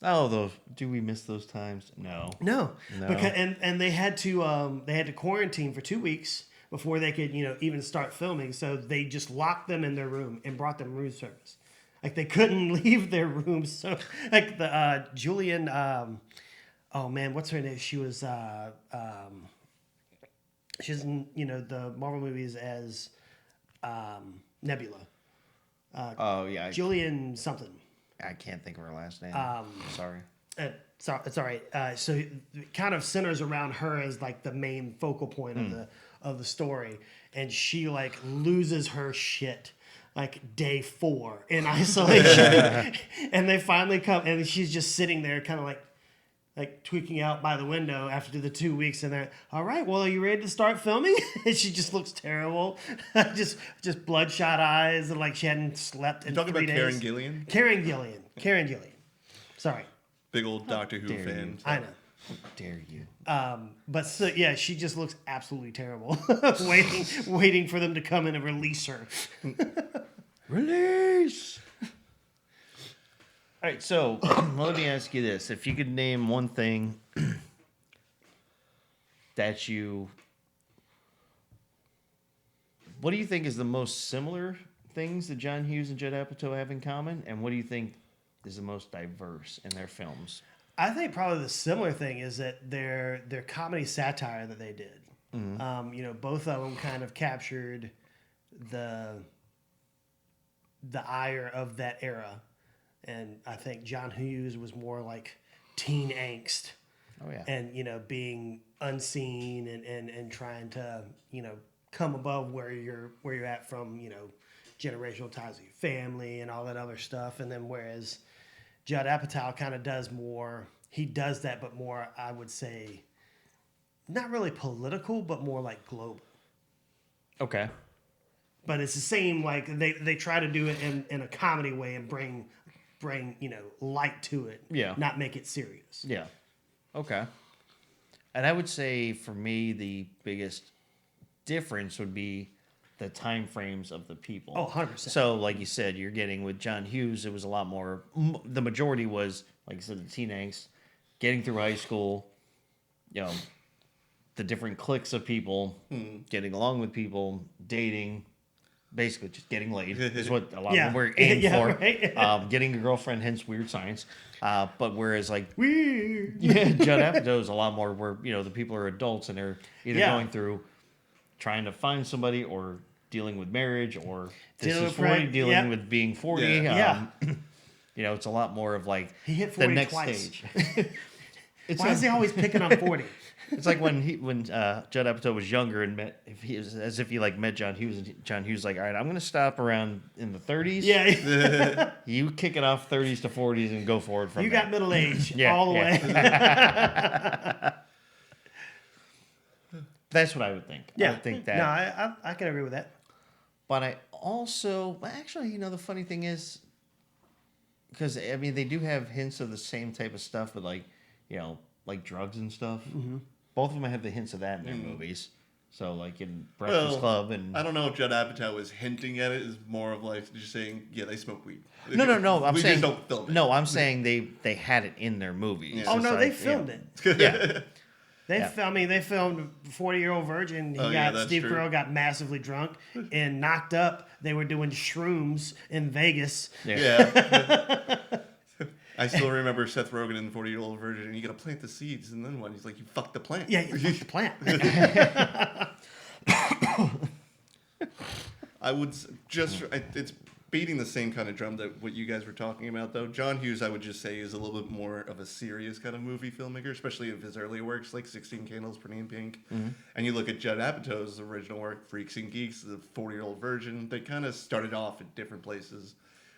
Oh, do we miss those times? No. No, No. because and they had to quarantine for 2 weeks before they could even start filming. So they just locked them in their room and brought them room service. Like they couldn't leave their room. So like the Julian, oh man, what's her name? She was she's in the Marvel movies as Nebula. Oh, yeah. Julian something. I can't think of her last name. Sorry. It's all right. So it kind of centers around her as like the main focal point of the story, and she like loses her shit like day 4 in isolation, and they finally come, and she's just sitting there, kind of like tweaking out by the window after the 2 weeks, and they're all right. Well, are you ready to start filming? And she just looks terrible, just bloodshot eyes, and like she hadn't slept in You talking 3 about days. Karen Gillian? Karen Gillian. Sorry. Big old Doctor Who dare fan. you. I know. How dare you? But so, yeah, she just looks absolutely terrible. waiting for them to come in and release her. Release! All right, so let me ask you this. If you could name one thing that what do you think is the most similar things that John Hughes and Judd Apatow have in common? And what do you think is the most diverse in their films? I think probably the similar thing is that their comedy satire that they did. Both of them kind of captured the ire of that era. And I think John Hughes was more like teen angst. Oh, yeah. And being unseen and trying to come above where you're at from generational ties with your family and all that other stuff. And then whereas Judd Apatow kind of does more, he does that, but more, I would say, not really political, but more like global. Okay. But it's the same, like they try to do it in a comedy way and bring light to it. Yeah. Not make it serious. Yeah. Okay. And I would say for me, the biggest difference would be the time frames of the people. Oh, 100%. So, like you said, you're getting with John Hughes, it was a lot more, the majority was, like you said, the teen angst, getting through high school, the different cliques of people, getting along with people, dating, basically just getting laid is what a lot of them were aimed for. Right? Getting a girlfriend, hence Weird Science. But whereas like Weird. Judd Apatow is a lot more where the people are adults and they're either going through trying to find somebody or dealing with marriage, or this Dealing is with 40 pride, dealing yep. with being 40. Yeah. You know, it's a lot more of like He hit the 40 next twice. stage. It's Why like, is he always picking on 40? it's like when Judd Apatow was younger and met, if he was as if he like met John Hughes, and John Hughes like, all right, I'm gonna stop around in the 30s. Yeah, You kick it off 30s to 40s and go forward from you there. got middle age Yeah, all the yeah. way. That's what I would think. I Yeah, would think that. No, I can agree with that. But I also, actually, you know, the funny thing is, because I mean, they do have hints of the same type of stuff, but like, you know, like drugs and stuff. Mm-hmm. Both of them have the hints of that in their movies. So, like in Breakfast Club, and I don't know if Judd Apatow was hinting at it. Is more of like just saying, yeah, they smoke weed. no. I'm we saying just don't film it. no. I'm saying they had it in their movies. Yeah. It's Oh just no, like, they filmed it. Yeah. They filmed 40-Year-Old Virgin. Oh, yeah, that's Steve true. Carell got massively drunk and knocked up. They were doing shrooms in Vegas. Yeah. I still remember Seth Rogen in 40-Year-Old Virgin, and you got to plant the seeds, and then what? He's like, you fucked the plant. Yeah, you fucked the plant. I would it's beating the same kind of drum that what you guys were talking about, though. John Hughes, I would just say, is a little bit more of a serious kind of movie filmmaker, especially of his earlier works like 16 Candles, Pretty in Pink. Mm-hmm. And you look at Judd Apatow's original work, Freaks and Geeks, the 40-Year-Old Virgin. They kind of started off at different places,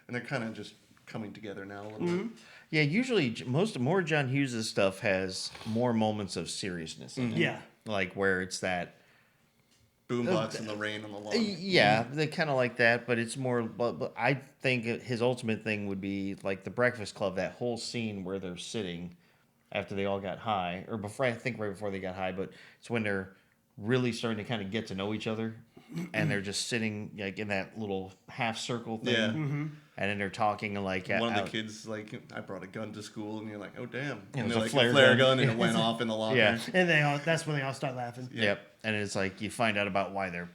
and they're kind of just coming together now a little bit. Yeah, usually more John Hughes' stuff has more moments of seriousness in it. Yeah. Like where it's that. Boombox and the rain on the lawn. Yeah, they kind of like that, but it's more. But I think his ultimate thing would be like the Breakfast Club, that whole scene where they're sitting after they all got high, or before, I think right before they got high, but it's when they're really starting to kind of get to know each other, and they're just sitting like in that little half circle thing, Yeah. and then they're talking and like One of the kids, like, I brought a gun to school, and you're like, oh, damn. Yeah, it And was they're a like, flare gun, gun. and it went off in the locker. Yeah. And that's when they all start laughing. Yep. And it's like you find out about why they're,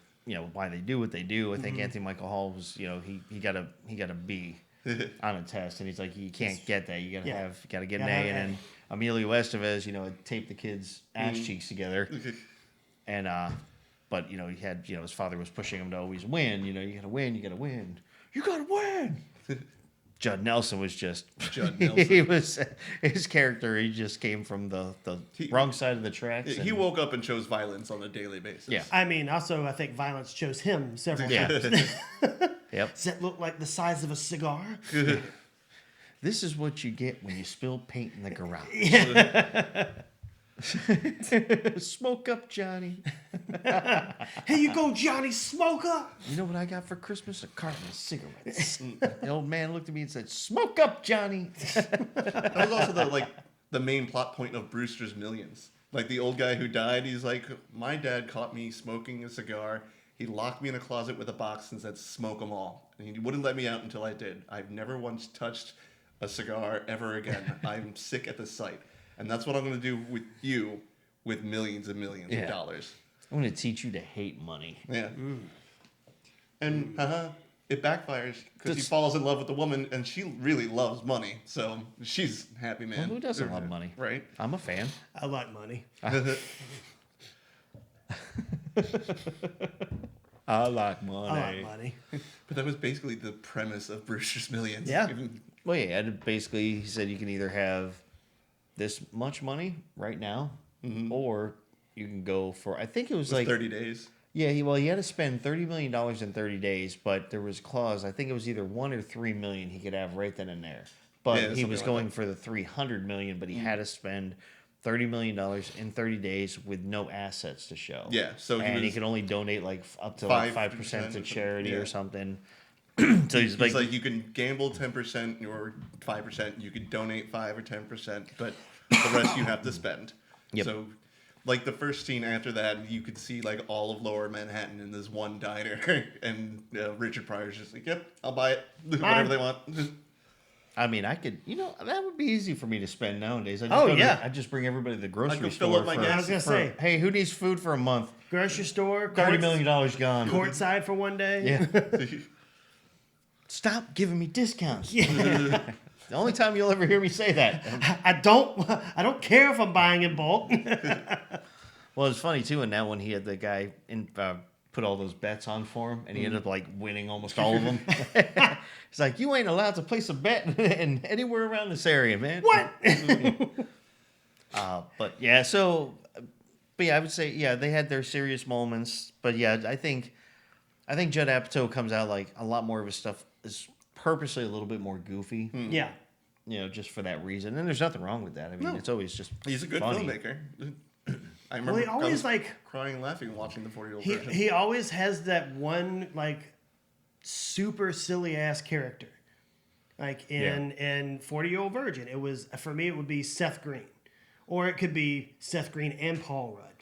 why they do what they do. I think Anthony Michael Hall was, he got a B on a test, and he's like, you can't get that. You gotta get an A. And then Emilio Estevez, had taped the kids' ass cheeks together, and but he had, his father was pushing him to always win. You gotta win, you gotta win, you gotta win. Judd Nelson was just Judd Nelson. he was his character. He just came from the wrong side of the tracks. He woke up and chose violence on a daily basis. Yeah. I mean, also, I think violence chose him several Yeah. times. Yep. Does that look like the size of a cigar? This is what you get when you spill paint in the garage. Smoke up, Johnny. Here you go, Johnny, smoke up. You know what I got for Christmas? A carton of cigarettes. The old man looked at me and said, "Smoke up, Johnny." That was also the main plot point of Brewster's Millions. Like the old guy who died, he's like, my dad caught me smoking a cigar. He locked me in a closet with a box and said, smoke them all. And he wouldn't let me out until I did. I've never once touched a cigar ever again. I'm sick at the sight. And that's what I'm going to do with you with millions and millions of dollars. I'm going to teach you to hate money. Yeah. And it backfires because he falls in love with the woman, and she really loves money. So she's happy, man. Well, who doesn't love money? Right. I'm a fan. I like money. I like money. I like money. But that was basically the premise of Brewster's Millions. Yeah. Well, yeah, and basically he said you can either have this much money right now, or you can go for, I think it was like 30 days. Yeah, he had to spend $30 million in 30 days, but there was a clause. I think it was either 1 or 3 million he could have right then and there. But Yeah, he was something like going for the 300 million, but he had to spend $30 million in 30 days with no assets to show. Yeah, so he could only donate like up to 5% to charity or something. So he's like, you can gamble 10% or 5%. You could donate 5 or 10%, but the rest you have to spend. Yep. So, like the first scene after that, you could see like all of Lower Manhattan in this one diner, and Richard Pryor's just like, "Yep, I'll buy it, whatever they want." I mean, I could, that would be easy for me to spend nowadays. I just bring everybody to the grocery could store. fill up my gas. I was gonna say, Hey, who needs food for a month? grocery store, $30 million gone. courtside for one day. Yeah. Stop giving me discounts. The only time you'll ever hear me say that. I don't care if I'm buying in bulk. Well, it's funny too. And now when he had the guy in put all those bets on for him, and he ended up like winning almost all of them. He's like, you ain't allowed to place a bet in anywhere around this area, man. What? But yeah, but yeah, I would say they had their serious moments, but yeah, I think Judd Apatow comes out like a lot more of his stuff is purposely a little bit more goofy. Yeah. Just for that reason, and there's nothing wrong with that. I mean, it's always just He's a good funny. filmmaker. I remember he always crying and laughing watching the 40-year-old he version. he always has that one like super silly ass character. Like in 40-Year-Old Virgin, it was for me it would be Seth Green, or it could be Seth Green and Paul Rudd.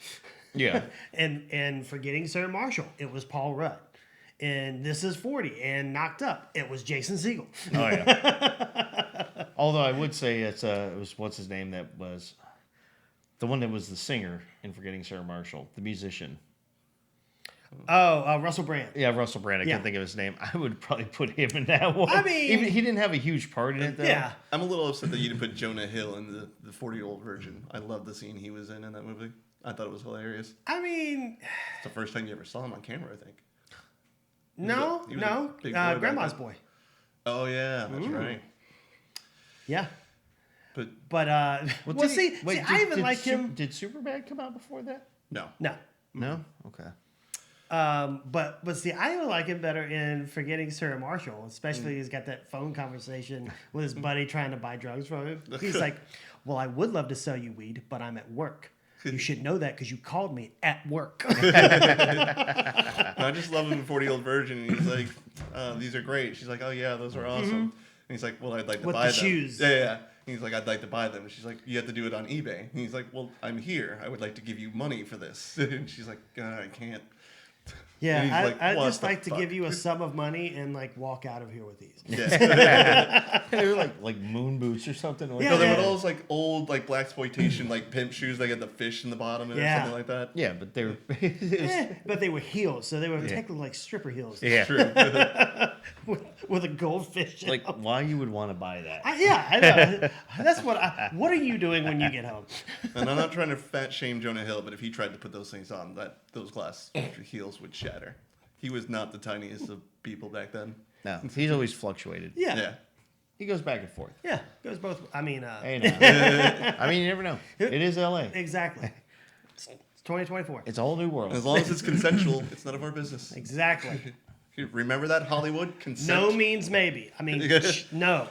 Yeah. and Forgetting Sarah Marshall, it was Paul Rudd. And This Is 40 and Knocked Up, it was Jason Segel. Oh yeah. Although I would say it was what's his name that was the one that was the singer in Forgetting Sarah Marshall, the musician. Oh, Russell Brand. Yeah, Russell Brand. I can't think of his name. I would probably put him in that one. I mean, even he didn't have a huge part in it though. Yeah. I'm a little upset that you didn't put Jonah Hill in the 40-year-old version. I love the scene he was in that movie. I thought it was hilarious. I mean, It's the first time you ever saw him on camera, I think. no. He was a big boy back Grandma's then. Boy. Oh yeah, that's right. Yeah. But But I even like him. Did Superbad come out before that? no. No. No. Okay. But see, I even like him better in Forgetting Sarah Marshall, especially he's got that phone conversation with his buddy trying to buy drugs from him. He's like, "Well, I would love to sell you weed, but I'm at work. You should know that because you called me at work." I just love him in 40-year-old version. And he's like, "These are great." She's like, "Oh yeah, those are awesome." And he's like, "Well, I'd like to With buy the them." shoes. Yeah. He's like, "I'd like to buy them." And she's like, "You have to do it on eBay." And he's like, "Well, I'm here. I would like to give you money for this." And she's like, "I can't." And he's Yeah, like, I'd "What just the like to fuck?" give you a sum of money and like walk out of here with these. Yeah. They were like moon boots or something. Like Yeah, No, they yeah. were those like old like blaxploitation like pimp shoes. They had the fish in the bottom or Yeah. something like that. Yeah, but they were. But they were heels, so they were technically like stripper heels. Yeah. True. with a goldfish. in Like them. why you would want to buy that? I know. That's what are you doing when you get home? And I'm not trying to fat shame Jonah Hill, but if he tried to put those things on, those glass heels would shatter. He was not the tiniest of people back then. No, he's always fluctuated. Yeah. Yeah. He goes back and forth. Yeah. Goes both. I mean, Hey, now. I mean, you never know. It is L.A. exactly. It's 2024. It's a whole new world. As long as it's consensual, it's none of our business. Exactly. Remember that, Hollywood? Consent. No means maybe. I mean, no.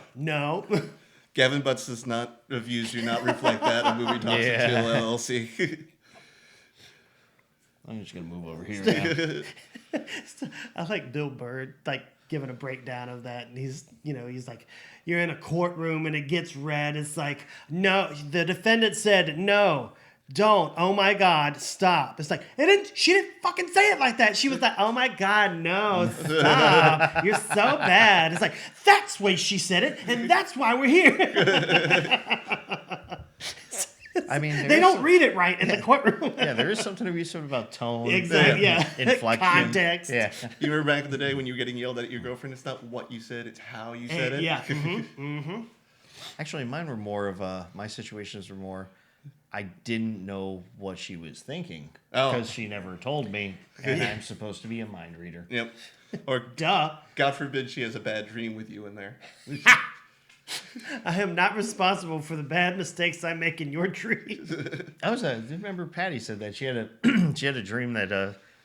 Gavin Butts does not reviews do not reflect that on Movie Talks Yeah. Chill LLC. I'm just gonna move over here now. I like Bill Burr, like giving a breakdown of that, and he's like, you're in a courtroom and it gets read. It's like, no, the defendant said no. Don't. Oh my God, stop. It's like, she didn't fucking say it like that. She was like, oh my God, no, stop. You're so bad. It's like, that's why she said it, and that's why we're here. I mean, They don't read it right in the courtroom. Yeah, there is something to be said about tone. Exactly, yeah. Inflection. Context. Yeah. You remember back in the day when you were getting yelled at your girlfriend? It's not what you said, it's how you said it. Yeah. Mm-hmm. Actually, mine were more of my situations were more. I didn't know what she was thinking because she never told me, and I'm supposed to be a mind reader. Yep. Or Duh. God forbid she has a bad dream with you in there. I am not responsible for the bad mistakes I make in your dream. I was remember Patty said that she had a she had a dream that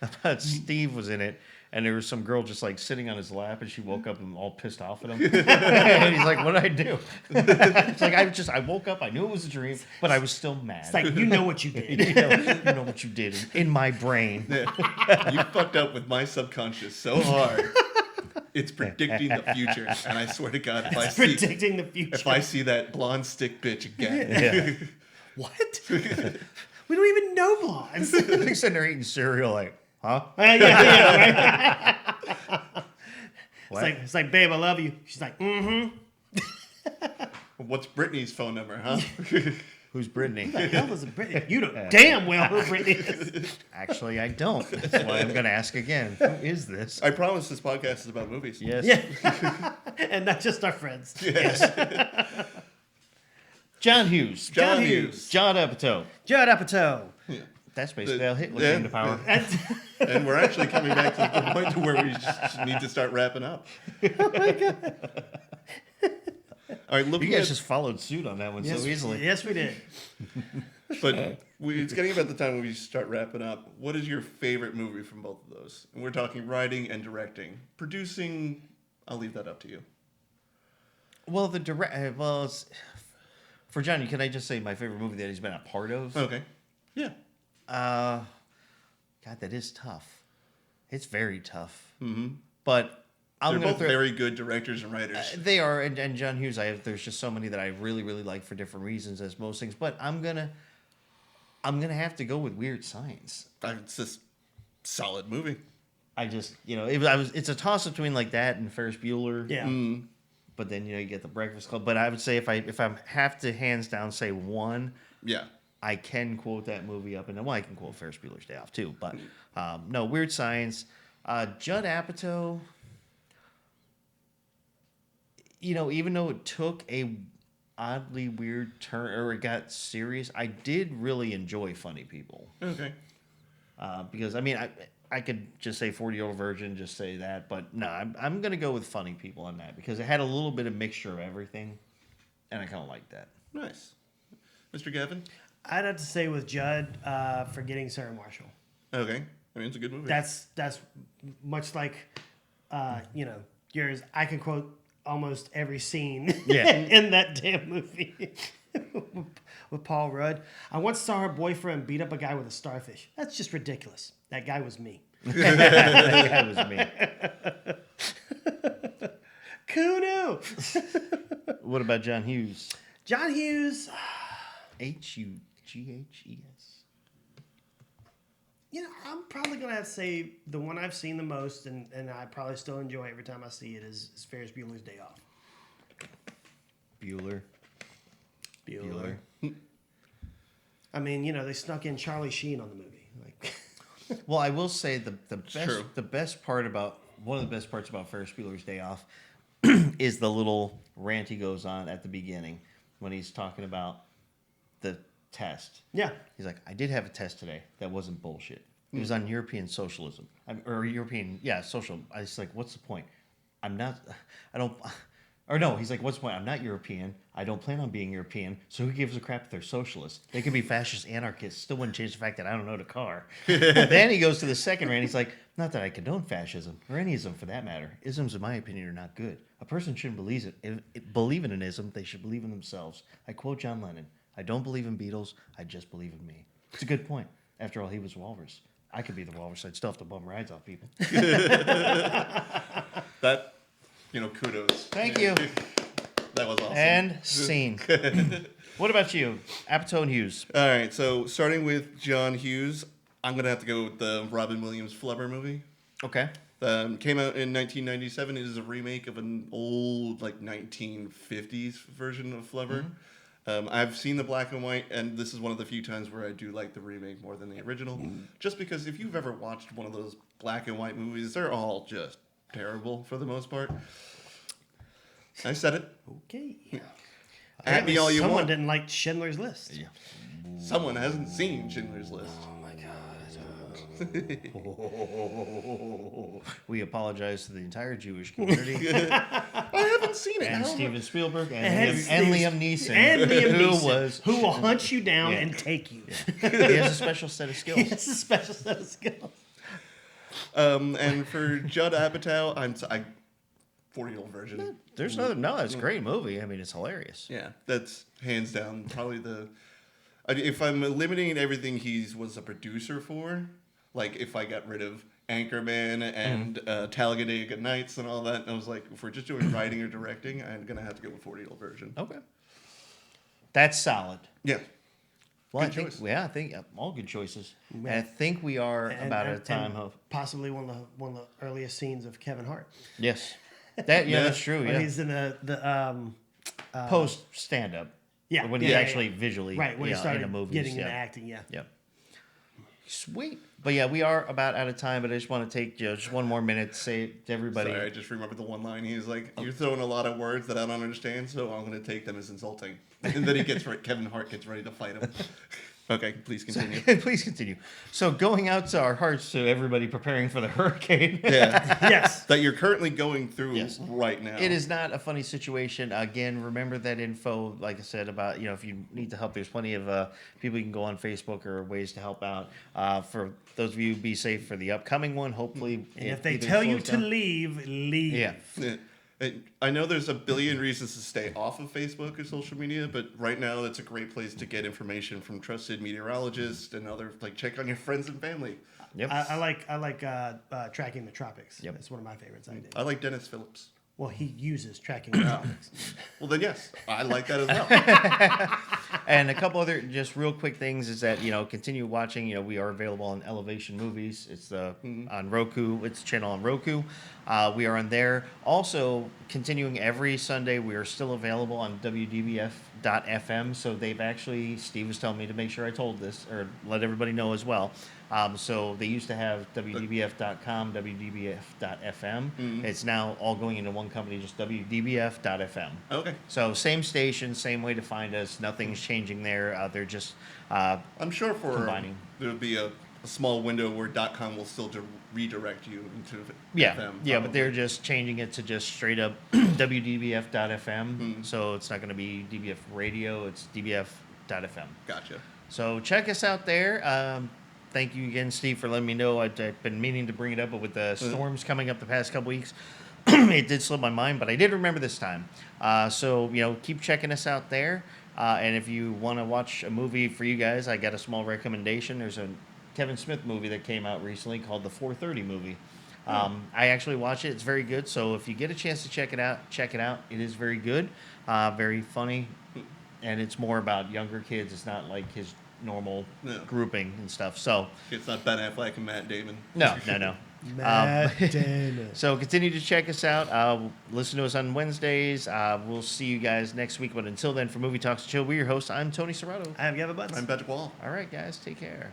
about Steve was in it, and there was some girl just like sitting on his lap, and she woke up and all pissed off at him. And he's like, "What did I do?" It's like I woke up, I knew it was a dream, but I was still mad. It's like, you know what you did. you know what you did in my brain. You fucked up with my subconscious so hard. It's predicting the future, and I swear to God, Predicting the future. if I see that blonde stick bitch again, Yeah. What? We don't even know blondes. They're sitting there eating cereal, like, huh? Yeah, right? What? It's like, babe, I love you. She's like, mm-hmm. what's Brittany's phone number, huh? Who's Brittany? Who the hell is Brittany? You know damn well who Brittany is. Actually, I don't. That's why I'm going to ask again. Who is this? I promise this podcast is about movies. Yes. Yeah. And not just our friends. Yes. John Hughes. John Hughes. Judd Apatow. Judd Apatow. Yeah. That's basically how Hitler Yeah. came to power. And we're actually coming back to the point to where we just need to start wrapping up. Oh my god! All right, You looking guys at, just followed suit on that one so easily. Yes, we did. but it's getting about the time when we start wrapping up. What is your favorite movie from both of those? And we're talking writing and directing. Producing, I'll leave that up to you. Well, it's, for John, can I just say my favorite movie that he's been a part of? Okay. Yeah. God, that is tough. It's very tough. Mm-hmm. But I'm They're going both to very good directors and writers. They are, and John Hughes. There's just so many that I really, really like for different reasons, as most things. But I'm gonna have to go with Weird Science. It's just solid movie. I just, it's a toss between like that and Ferris Bueller. Yeah. But then you get the Breakfast Club. But I would say if I have to hands down say one, Yeah. I can quote that movie up and then I can quote Ferris Bueller's Day Off too. But no, Weird Science. Judd Apatow. Even though it took a oddly weird turn or it got serious, I did really enjoy Funny People. Okay. Because I could just say 40-Year-Old Virgin, just say that, but no, I'm gonna go with Funny People on that because it had a little bit of mixture of everything, and I kind of like that. Nice. Mr. Gavin? I'd have to say with Judd, Forgetting Sarah Marshall. Okay. It's a good movie. That's much like, yours. I can quote almost every scene in that damn movie with Paul Rudd. I once saw her boyfriend beat up a guy with a starfish. That's just ridiculous. That guy was me. That was me. Kuno. What about John Hughes? John Hughes. Hughs. I'm probably going to have to say the one I've seen the most and I probably still enjoy every time I see it is Ferris Bueller's Day Off. Bueller. I mean, they snuck in Charlie Sheen on the movie. Well, I will say the true. best part about one of the best parts about Ferris Bueller's Day Off is the little rant he goes on at the beginning when he's talking about the test. Yeah. He's like, I did have a test today that wasn't bullshit. It was on European socialism. Social. I was like, what's the point? He's like, what's the point? I'm not European. I don't plan on being European. So who gives a crap if they're socialists? They can be fascist anarchists. Still wouldn't change the fact that I don't own a car. Then he goes to the second rant. He's like, not that I condone fascism, or any ism for that matter. Isms, in my opinion, are not good. A person shouldn't believe in an ism. They should believe in themselves. I quote John Lennon. I don't believe in Beatles. I just believe in me. It's a good point. After all, he was walrus. I could be the walrus. I'd still have to bum rides off people. That, kudos. Thank you. That was awesome. And scene. What about you? Apatow and Hughes. All right, so starting with John Hughes, I'm going to have to go with the Robin Williams Flubber movie. Okay. Came out in 1997. It is a remake of an old, 1950s version of Flubber. I've seen the black and white, and this is one of the few times where I do like the remake more than the original. Just because if you've ever watched one of those black and white movies, they're all just terrible for the most part. I said it. Okay. At me all you Someone want. didn't like Schindler's List. Yeah. Someone hasn't seen Schindler's List. Oh my God. We apologize to the entire Jewish community I haven't seen it. and How am I- Steven Spielberg And and Liam Neeson, And Liam Neeson, who who will hunt you down Yeah. and take you. he has a special set of skills. It's a special set of skills. And for Judd Apatow, I 40-year-old version. There's that's a great movie. I mean, it's hilarious. Yeah, that's hands down probably if I'm eliminating everything he was a producer for, like if I got rid of Anchorman and Talladega Nights and all that, I was like, if we're just doing writing or directing, I'm gonna have to go with 40-year-old version. Okay. That's solid. Yeah. Well, Good choice. I think all good choices. And I think we are about at a time of possibly one of the earliest scenes of Kevin Hart. yes. That's true. When Yeah. he's in the Post stand up. yeah When yeah, he's yeah, actually yeah. visually right when he in started the movies. getting yeah. into acting. Yeah. Yep. Sweet. But yeah, we are about out of time, but I just want to take just one more minute to say to everybody. Sorry, I just remembered the one line. He's like, "You're throwing a lot of words that I don't understand, so I'm going to take them as insulting." And then Kevin Hart gets ready to fight him. Okay, please continue. Please continue. So going out to our hearts to everybody preparing for the hurricane. Yeah, Yes. that you're currently going through Yes. right now. It is not a funny situation. Again, remember that info, like I said, about, if you need to help, there's plenty of people you can go on Facebook or ways to help out. For those of you, be safe for the upcoming one. Hopefully, And it if they either tell you slows to down- leave, leave. Yeah. Yeah. I know there's a billion reasons to stay off of Facebook or social media, but right now that's a great place to get information from trusted meteorologists and other, like, check on your friends and family. Yep. I like tracking the tropics. Yep. That's one of my favorites I do. I like Dennis Phillips. Well, he uses tracking the tropics. Well, then yes, I like that as well. And a couple other just real quick things is that, continue watching. We are available on Elevation Movies. It's on Roku. It's a channel on Roku. We are on there. Also, continuing every Sunday, we are still available on WDBF.FM. So Steve was telling me to make sure I told this or let everybody know as well. So they used to have WDBF.com, WDBF.FM. It's now all going into one company, just WDBF.FM. Okay. So same station, same way to find us. Nothing's changing there. They're just I'm sure combining. there'll be a small window where .com will still redirect you into Yeah, FM. yeah, but probably. they're just changing it to just straight up WDBF.FM. So it's not going to be DBF radio, it's DBF.FM. Gotcha. So check us out there. Thank you again, Steve, for letting me know. I've been meaning to bring it up, but with the storms coming up the past couple weeks, it did slip my mind, but I did remember this time. So, keep checking us out there. And if you want to watch a movie for you guys, I got a small recommendation. There's a Kevin Smith movie that came out recently called The 4:30 Movie. I actually watched it. It's very good. So if you get a chance to check it out, check it out. It is very good, very funny, and it's more about younger kids. It's not like his normal grouping and stuff. So It's not Ben Affleck and Matt Damon. no. Matt Damon. So continue to check us out. Listen to us on Wednesdays. We'll see you guys next week. But until then, for Movie Talks Chill, we're your hosts. I'm Tony Serrato. I have Gavin Butts. I'm Patrick Wall. All right, guys, take care.